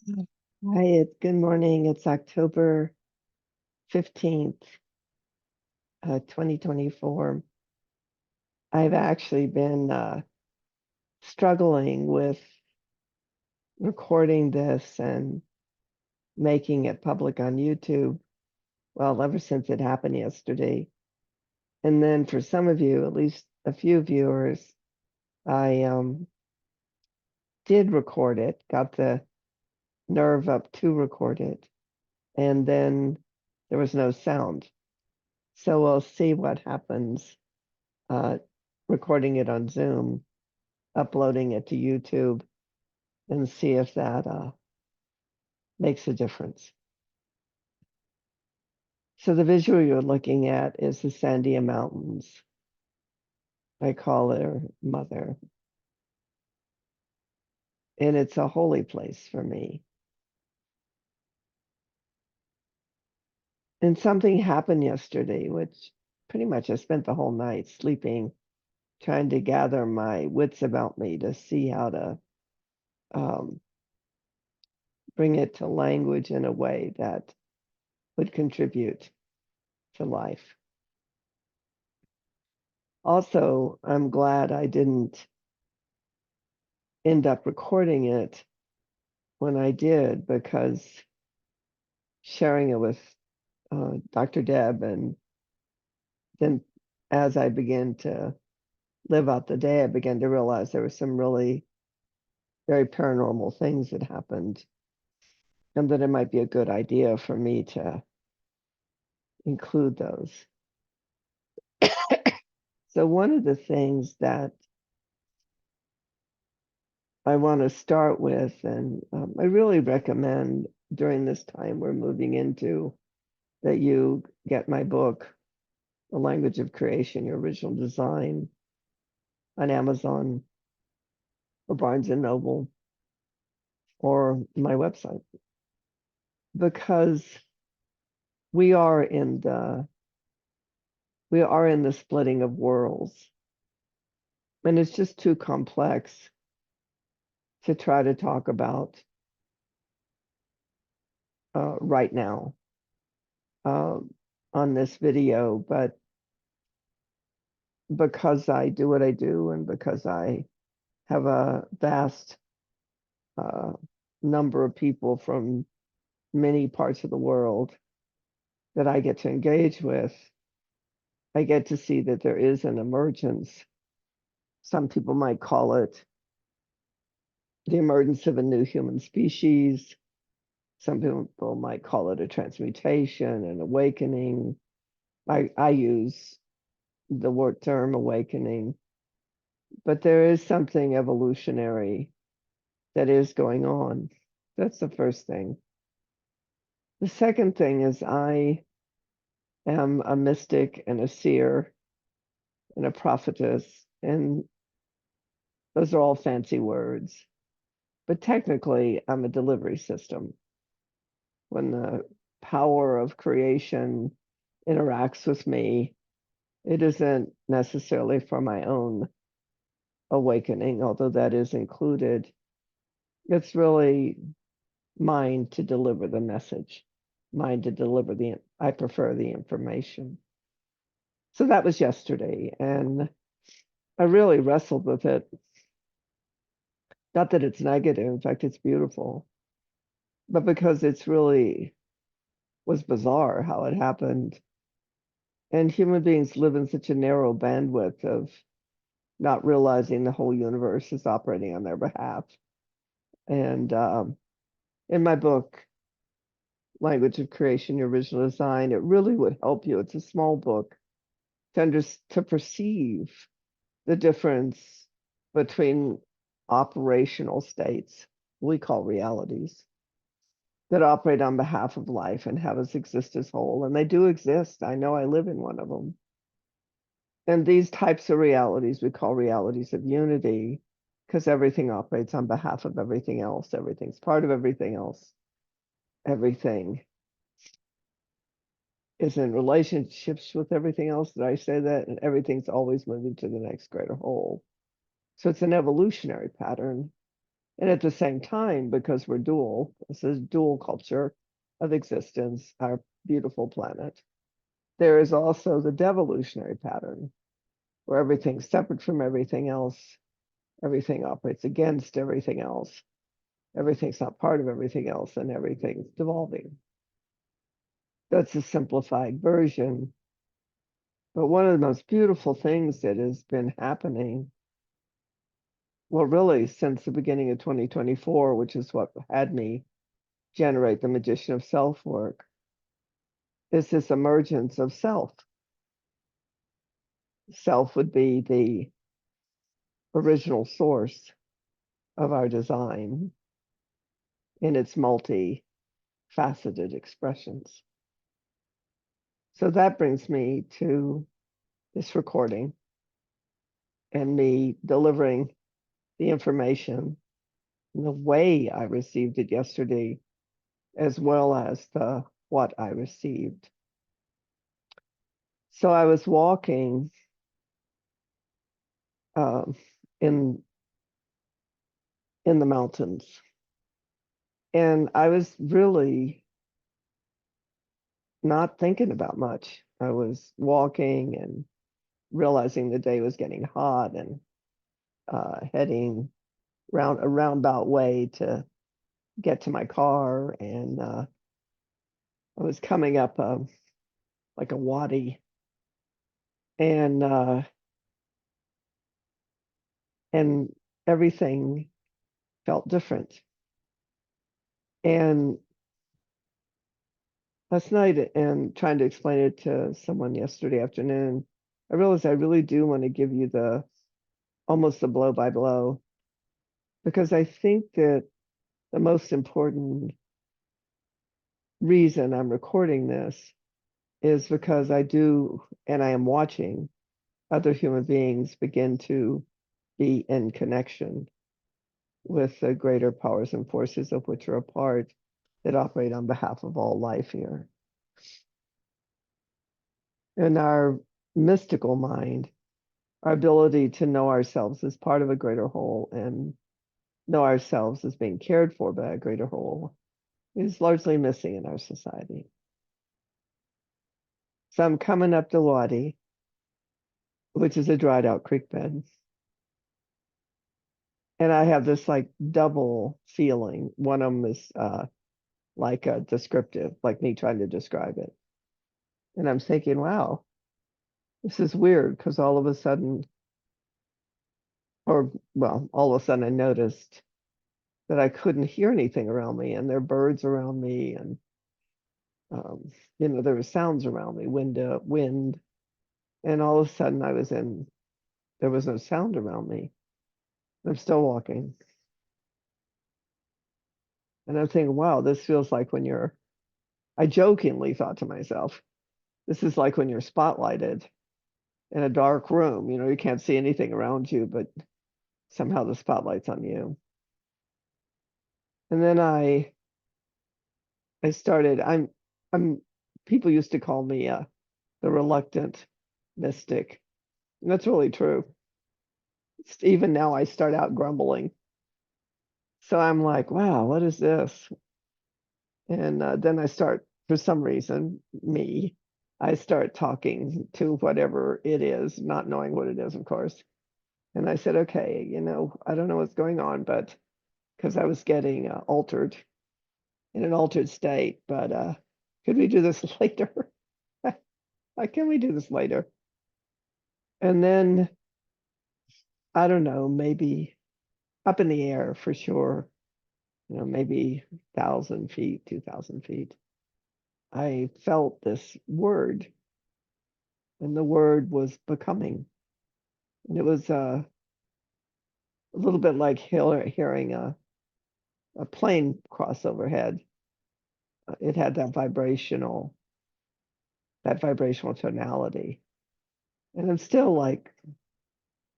Hi, good morning. It's October 15th, 2024. I've actually been struggling with recording this and making it public on YouTube, well, ever since it happened yesterday. And then for some of you, at least a few viewers, I did record it, got the nerve up to record it, and then there was no sound. So we'll see what happens uh, recording it on Zoom, uploading it to YouTube, and see if that makes a difference. So the visual you're looking at is the Sandia Mountains. I call her Mother. And it's a holy place for me. And something happened yesterday, which pretty much I spent the whole night sleeping, trying to gather my wits about me to see how to um, bring it to language in a way that would contribute to life. Also, I'm glad I didn't end up recording it when I did, because sharing it with Dr. Deb, and then as I began to live out the day, I began to realize there were some really very paranormal things that happened, and that it might be a good idea for me to include those. So one of the things that I want to start with, and I really recommend during this time we're moving into, that you get my book, The Language of Creation, Your Original Design, on Amazon or Barnes and Noble or my website, because we are in the splitting of worlds, and it's just too complex to try to talk about right now uh, on this video. But because I do what I do, and because I have a vast uh, number of people from many parts of the world that I get to engage with, I get to see that there is an emergence. Some people might call it the emergence of a new human species. Some people might call it a transmutation, an awakening. I use the word term awakening, but there is something evolutionary that is going on. That's the first thing. The second thing is I am a mystic and a seer and a prophetess, and those are all fancy words. But technically, I'm a delivery system. When the power of creation interacts with me, it isn't necessarily for my own awakening, although that is included. It's really mine to deliver the message, mine to deliver I prefer the information. So that was yesterday, and I really wrestled with it. Not that it's negative, in fact, it's beautiful, but because it's really was bizarre how it happened. And human beings live in such a narrow bandwidth of not realizing the whole universe is operating on their behalf. And in my book, Language of Creation, Your Original Design, it really would help you. It's a small book to perceive the difference between operational states, we call realities, that operate on behalf of life and have us exist as whole. And they do exist. I know I live in one of them. And these types of realities we call realities of unity, because everything operates on behalf of everything else. Everything's part of everything else. Everything is in relationships with everything else. Did I say that? And everything's always moving to the next greater whole. So it's an evolutionary pattern. And at the same time, because we're dual, this is dual culture of existence, our beautiful planet, there is also the devolutionary pattern where everything's separate from everything else, everything operates against everything else, everything's not part of everything else, and everything's devolving. That's a simplified version. But one of the most beautiful things that has been happening, well, really since the beginning of 2024, which is what had me generate the Magician of Self work, is this emergence of self. Self would be the original source of our design in its multifaceted expressions. So that brings me to this recording and me delivering the information in the way I received it yesterday, as well as the what I received. So I was walking uh, in the mountains, and I was really not thinking about much. I was walking and realizing the day was getting hot and heading round a roundabout way to get to my car, and I was coming up like a wadi, and and everything felt different. And last night, and trying to explain it to someone yesterday afternoon, I realized I really do want to give you the almost the blow by blow, because I think that the most important reason I'm recording this is because I do, and I am watching other human beings begin to be in connection with the greater powers and forces of which are a part that operate on behalf of all life here. In our mystical mind, our ability to know ourselves as part of a greater whole and know ourselves as being cared for by a greater whole is largely missing in our society. So I'm coming up the Wadi, which is a dried out creek bed. And I have this like double feeling. One of them is like a descriptive, like me trying to describe it. And I'm thinking, wow, this is weird, because all of a sudden, or well, all of a sudden I noticed that I couldn't hear anything around me, and there are birds around me, and there were sounds around me, wind, and all of a sudden there was no sound around me. I'm still walking, and I'm thinking, wow, this feels like I jokingly thought to myself, this is like when you're spotlighted in a dark room, you can't see anything around you, but somehow the spotlight's on you. And then I started, I'm people used to call me the reluctant mystic. And that's really true. Even now I start out grumbling. So I'm like, wow, what is this? And then I start, for some reason, I start talking to whatever it is, not knowing what it is, of course. And I said, okay, I don't know what's going on, but because I was getting altered in an altered state, but could we do this later? Like, can we do this later? And then, I don't know, maybe up in the air for sure, maybe 1,000 feet, 2,000 feet, I felt this word, and the word was becoming. And it was a little bit like hearing a plane cross overhead. It had that vibrational tonality. And I'm still like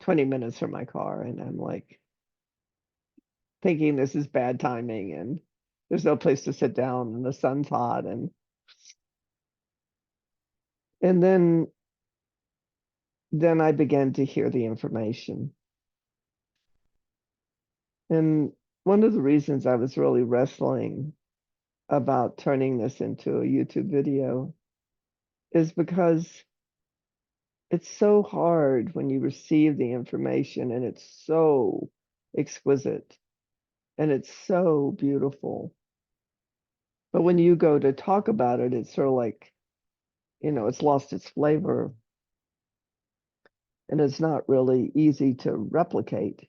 20 minutes from my car, and I'm like thinking this is bad timing, and there's no place to sit down, and the sun's hot, and then I began to hear the information. And one of the reasons I was really wrestling about turning this into a YouTube video is because it's so hard when you receive the information and it's so exquisite and it's so beautiful. But when you go to talk about it, it's sort of like, it's lost its flavor and it's not really easy to replicate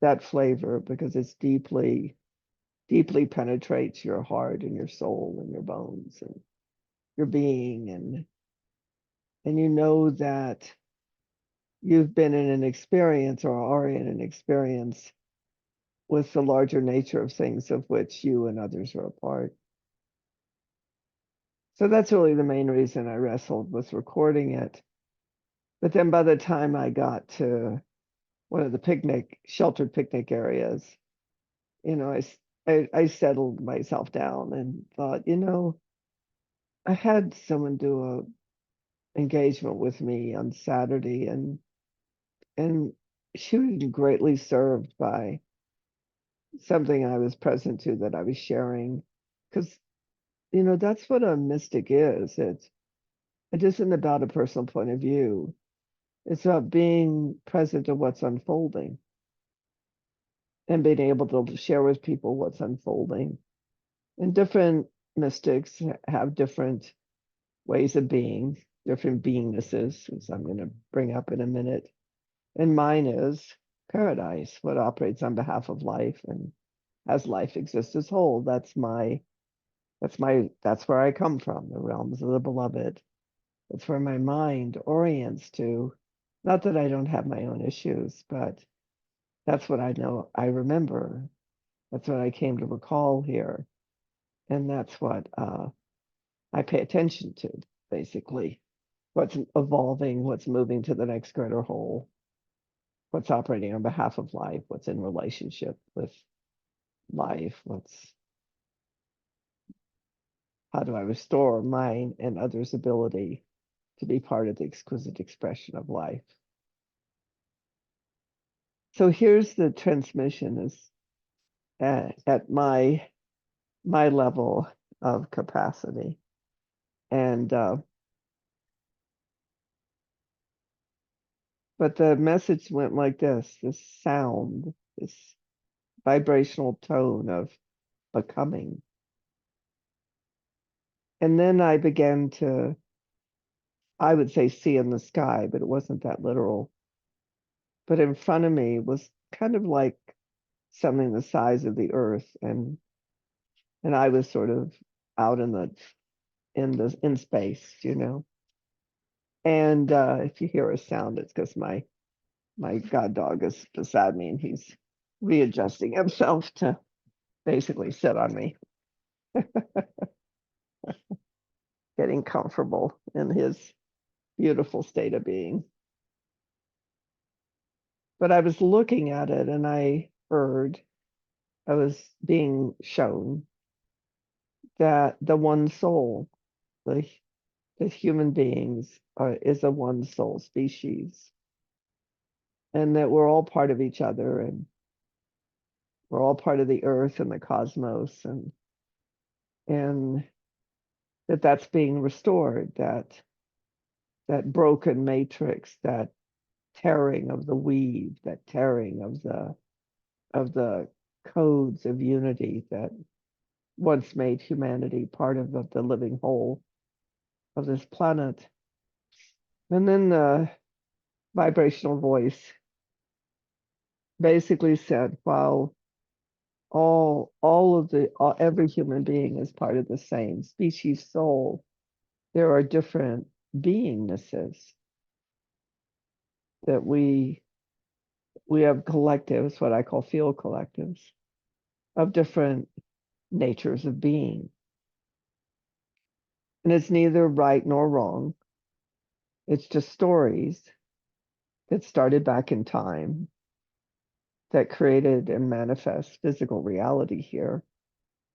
that flavor because it's deeply, deeply penetrates your heart and your soul and your bones and your being. And you know that you've been in an experience or are in an experience with the larger nature of things of which you and others are a part. So that's really the main reason I wrestled with recording it. But then by the time I got to one of the sheltered picnic areas, I settled myself down and thought, I had someone do a engagement with me on Saturday, and she was greatly served by something I was present to that I was sharing. Because, that's what a mystic is. It isn't about a personal point of view. It's about being present to what's unfolding and being able to share with people what's unfolding. And different mystics have different ways of being, different beingnesses, as I'm going to bring up in a minute. And mine is paradise, what operates on behalf of life and as life exists as whole. That's where I come from, the realms of the beloved. That's where my mind orients to. Not that I don't have my own issues, but that's what I know I remember. That's what I came to recall here. And that's what I pay attention to, basically. What's evolving, what's moving to the next greater whole, what's operating on behalf of life, what's in relationship with life, how do I restore mine and others' ability to be part of the exquisite expression of life. So here's the transmission is at my level of capacity. And but the message went like this sound, this vibrational tone of becoming. And then I began to, I would say, see in the sky, but it wasn't that literal. But in front of me was kind of like something the size of the earth, and I was sort of out in space, And if you hear a sound, it's because my god dog is beside me and he's readjusting himself to basically sit on me, getting comfortable in his beautiful state of being. But I was looking at it and I was being shown that the one soul, the human beings is a one soul species, and that we're all part of each other, and we're all part of the earth and the cosmos, and that's being restored, that broken matrix, that tearing of the weave, that tearing of the codes of unity that once made humanity part of the living whole of this planet. And then the vibrational voice basically said, while every human being is part of the same species soul, there are different beingnesses that we have collectives, what I call field collectives, of different natures of being. And it's neither right nor wrong. It's just stories that started back in time that created and manifest physical reality here.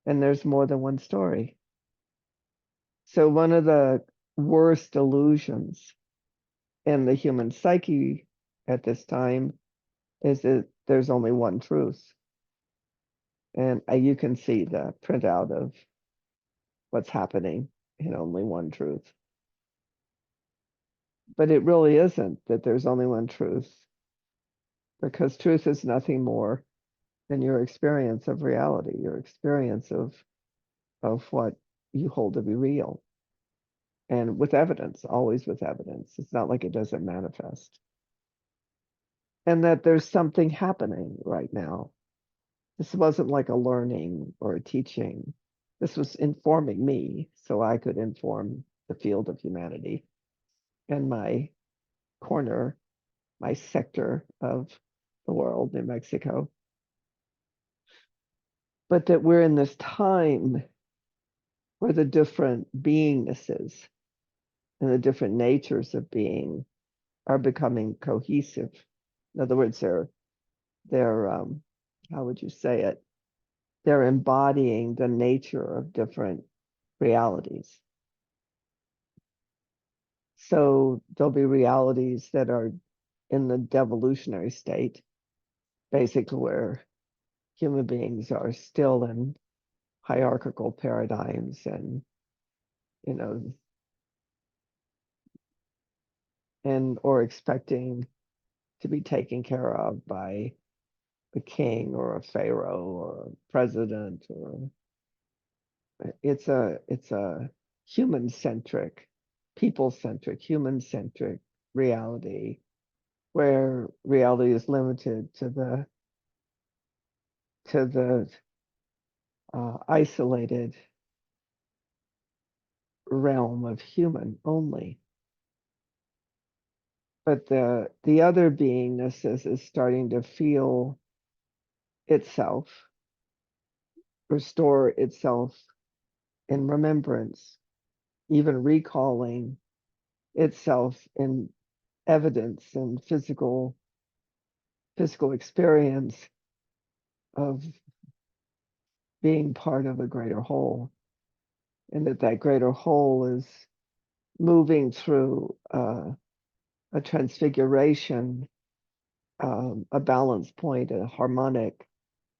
And there's more than one story. So one of the worst illusions in the human psyche at this time is that there's only one truth. And you can see the printout of what's happening in only one truth. But it really isn't that there's only one truth, because truth is nothing more than your experience of reality, your experience of what you hold to be real. And with evidence, always with evidence. It's not like it doesn't manifest. And that there's something happening right now. This wasn't like a learning or a teaching. This was informing me so I could inform the field of humanity and my corner, my sector of the world, New Mexico. But that we're in this time where the different beingnesses and the different natures of being are becoming cohesive. In other words, they're how would you say it? They're embodying the nature of different realities. So there'll be realities that are in the devolutionary state, basically where human beings are still in hierarchical paradigms and, you know, and or expecting to be taken care of by a king or a pharaoh or a president, or it's a human centric, people centric, human centric reality, where reality is limited to the isolated realm of human only. But the other beingness is starting to feel itself, restore itself in remembrance, even recalling itself in evidence and physical experience of being part of a greater whole, and that greater whole is moving through a transfiguration, a balance point, a harmonic.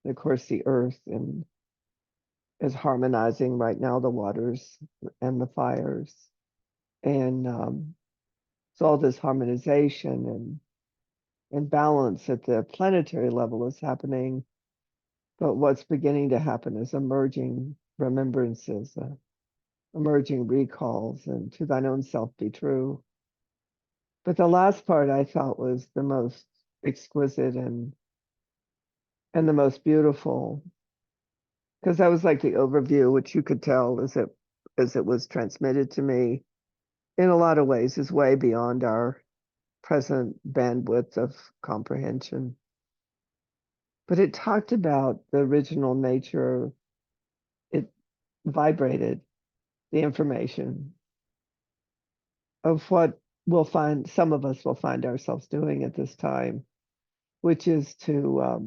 And of course, the earth and is harmonizing right now, the waters and the fires, and so all this harmonization and balance at the planetary level is happening. But what's beginning to happen is emerging remembrances, emerging recalls, and to thine own self be true. But the last part I thought was the most exquisite and the most beautiful, because that was like the overview, which you could tell as it was transmitted to me in a lot of ways is way beyond our present bandwidth of comprehension. But it talked about the original nature. It vibrated the information of what some of us will find ourselves doing at this time, which is to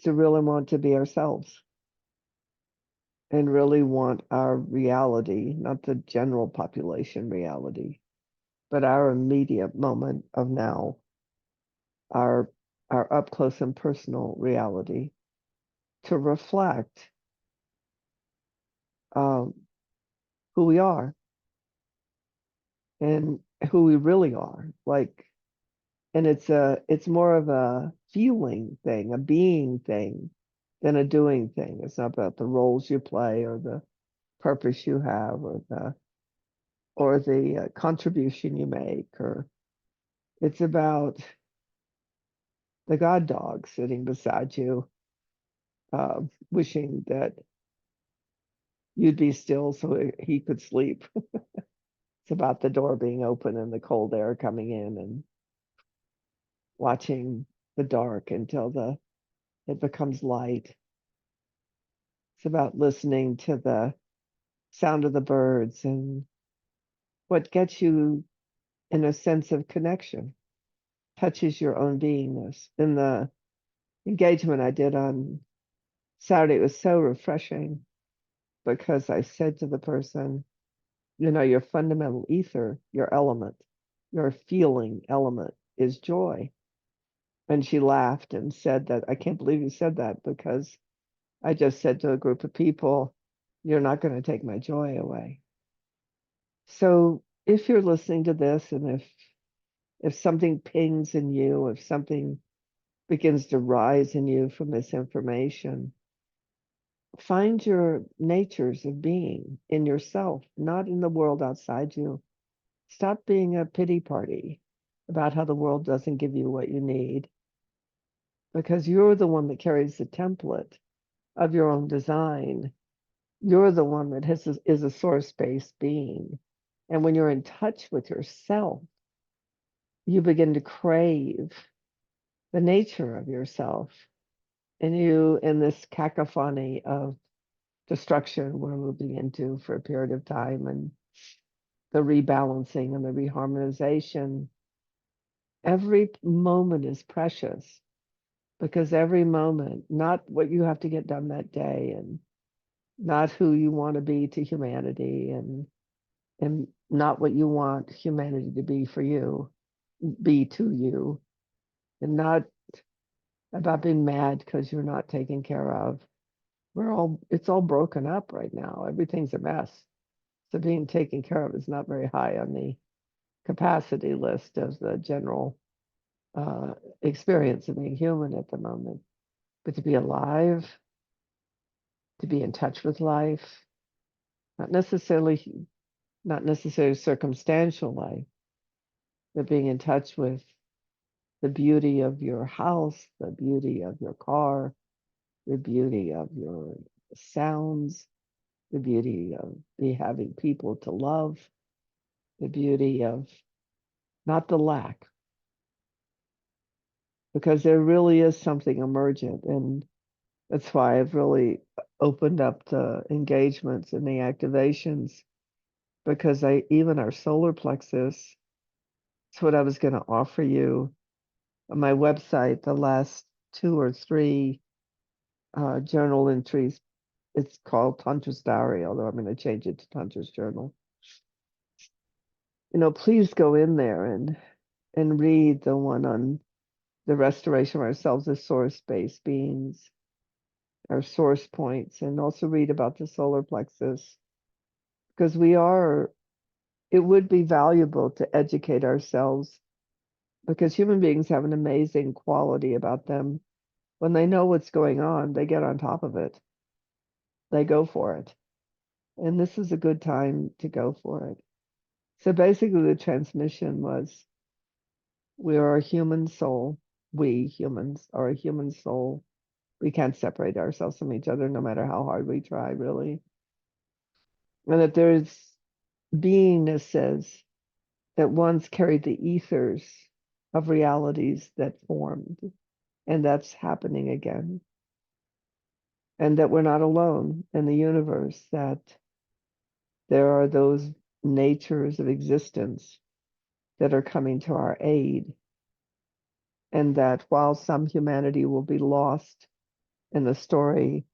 really want to be ourselves and really want our reality, not the general population reality, but our immediate moment of now, our up close and personal reality, to reflect um, who we are and who we really are. Like, and it's more of a feeling thing, a being thing, than a doing thing. It's not about the roles you play or the purpose you have or the contribution you make, or it's about the God dog sitting beside you, wishing that you'd be still so he could sleep. It's about the door being open and the cold air coming in and watching the dark until it becomes light. It's about listening to the sound of the birds and what gets you in a sense of connection, touches your own beingness. In the engagement I did on Saturday, it was so refreshing because I said to the person, your fundamental ether, your element, your feeling element is joy. And she laughed and said that, I can't believe you said that, because I just said to a group of people, you're not going to take my joy away. So if you're listening to this, and if something pings in you, if something begins to rise in you from this information, find your natures of being in yourself, not in the world outside you. Stop being a pity party about how the world doesn't give you what you need, because you're the one that carries the template of your own design. You're the one that is a source-based being. And when you're in touch with yourself, you begin to crave the nature of yourself. And you, in this cacophony of destruction we're moving into for a period of time, and the rebalancing and the reharmonization, every moment is precious, because every moment, not what you have to get done that day, and not who you want to be to humanity, and not what you want humanity to be for you, be to you, and not about being mad because you're not taken care of. It's all broken up right now. Everything's a mess. So being taken care of is not very high on the capacity list of the general uh, experience of being human at the moment. But to be alive, to be in touch with life, not necessarily circumstantial life, but being in touch with the beauty of your house, the beauty of your car, the beauty of your sounds, the beauty of having people to love, the beauty of not the lack, because there really is something emergent. And that's why I've really opened up the engagements and the activations, because even our solar plexus, it's what I was going to offer you on my website, the last 2 or 3 journal entries. It's called Tantra's Diary, although I'm going to change it to Tantra's Journal. Please go in there and read the one on the restoration of ourselves as source-based beings, our source points, and also read about the solar plexus, because it would be valuable to educate ourselves, because human beings have an amazing quality about them. When they know what's going on, they get on top of it. They go for it. And this is a good time to go for it. So basically, the transmission was, we are a human soul. We humans are a human soul. We can't separate ourselves from each other, no matter how hard we try, really. And that there's beingnesses that once carried the ethers of realities that formed, and that's happening again. And that we're not alone in the universe, that there are those natures of existence that are coming to our aid. And that while some humanity will be lost in the story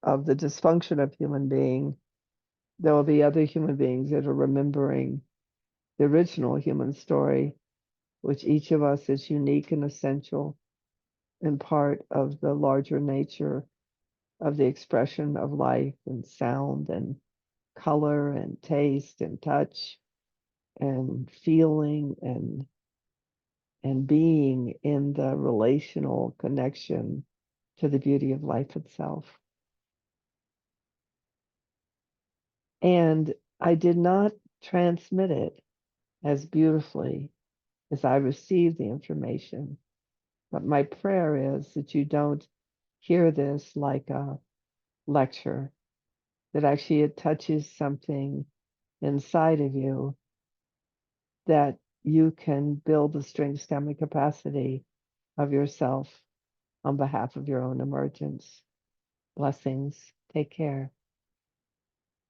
of the dysfunction of human being, there will be other human beings that are remembering the original human story, which each of us is unique and essential and part of the larger nature of the expression of life and sound and color and taste and touch and feeling and being in the relational connection to the beauty of life itself. And I did not transmit it as beautifully as I received the information. But my prayer is that you don't hear this like a lecture, that actually it touches something inside of you, that you can build the strength, stamina, capacity of yourself on behalf of your own emergence. Blessings. Take care.